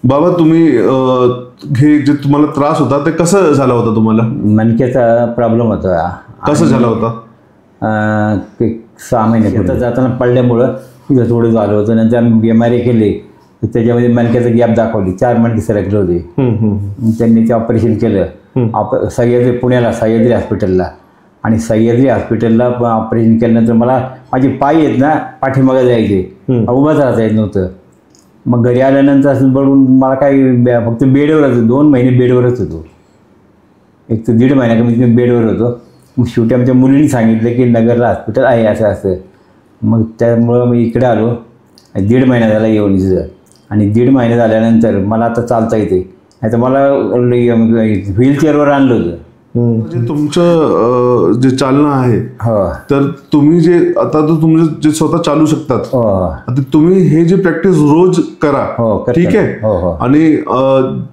बाबा तुम्ही हे जे तुम्हाला त्रास होता ते कसं झाला होता तुम्हाला? मणक्याचा प्रॉब्लेम होता. कसं झाला होता? 6 महिने पुढे जाताना पडल्यामुळं तिथं थोडं झालं होतं. नंतर MRI केले तर त्याच्यामध्ये मणक्याचं गॅप दाखवली. 4 मणके सरकले होते. त्यांनी ते ऑपरेशन केलं सह्याद्री पुण्याला, सह्याद्री हॉस्पिटलला. आणि सह्याद्री हॉस्पिटलला ऑपरेशन केल्यानंतर मला माझे पाय आहेत ना पाठीमागे जायचे, उभाच राहता येत नव्हतं. मग घरी आल्यानंतर असं बघून मला काही फक्त बेडवरच 2 महिने बेडवरच होतो. 1 ते 1.5 महिना कमीत कमी बेडवर होतो. मग शेवटी आमच्या मुलींनी सांगितलं की नगरला हॉस्पिटल आहे असं असं. मग त्यामुळं मी इकडे आलो. 1.5 महिना झाला येऊन तिथं. आणि 1.5 महिना झाल्यानंतर मला आता चालता येते. नाही तर मला व्हीलचेअरवर आणलं होतं. म्हणजे तुमचं जे चालणं आहे हो, तर तुम्ही जे आता तुमचं जे स्वतः चालू शकतात, आता तुम्ही हे जे प्रॅक्टिस रोज करा. ठीक आहे. आणि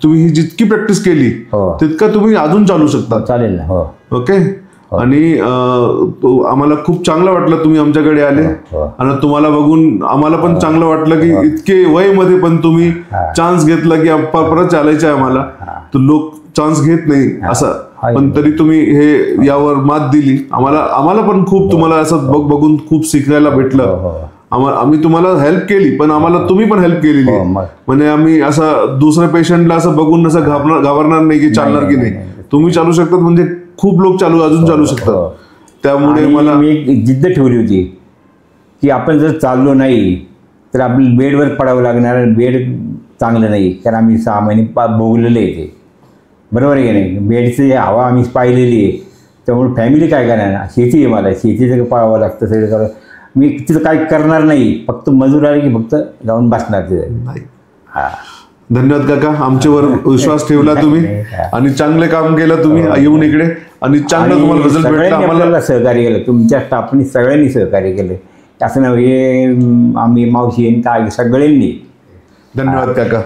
तुम्ही ही जितकी प्रॅक्टिस केली तितका तुम्ही अजून चालू शकता. चालेल ना. ओके. आणि आम्हाला खूप चांगलं वाटलं तुम्ही आमच्याकडे आले. आणि तुम्हाला बघून आम्हाला पण चांगलं वाटलं की इतके वयमध्ये पण तुम्ही चान्स घेतला की परत चालायचं आहे आम्हाला. तर लोक चान्स घेत नाही असं, पण तरी तुम्ही हे यावर मात दिली. आम्हाला पण खूप तुम्हाला असं बघून खूप शिकायला भेटलं. आम्ही तुम्हाला हेल्प केली पण आम्हाला तुम्ही पण हेल्प केलेली. म्हणजे आम्ही असं दुसऱ्या पेशंटला असं बघून असं घाबरणार नाही की चालणार की नाही. तुम्ही चालू शकतात म्हणजे खूप लोक अजून चालू शकतात. त्यामुळे मला मी एक जिद्द ठेवली होती की आपण जर चाललो नाही तर आपल्याला बेडवर पडावं लागणार. बेड चांगलं नाही, कारण आम्ही 6 महिने भोगलेले आहे ते. बरोबर आहे की नाही. बेडची हवा आम्ही पाहिलेली आहे. त्यामुळे फॅमिली काय करणार. शेती आहे मला, शेतीचं पाहावं लागतं सगळं सगळं. मी तिथं काय करणार नाही, फक्त मजूर आले की फक्त जाऊन बसणार तिथं. हां, धन्यवाद काका. आमच्यावर विश्वास ठेवला तुम्ही आणि चांगले काम केलं तुम्ही येऊन इकडे. आणि चांगलं तुम्हाला रिझल्ट भेटला. आम्हाला सहकार्य केलं, तुमच्या स्टाफनी सगळ्यांनी सहकार्य केलं. असं नव्हे आम्ही मावशी काय सगळ्यांनी. धन्यवाद काका.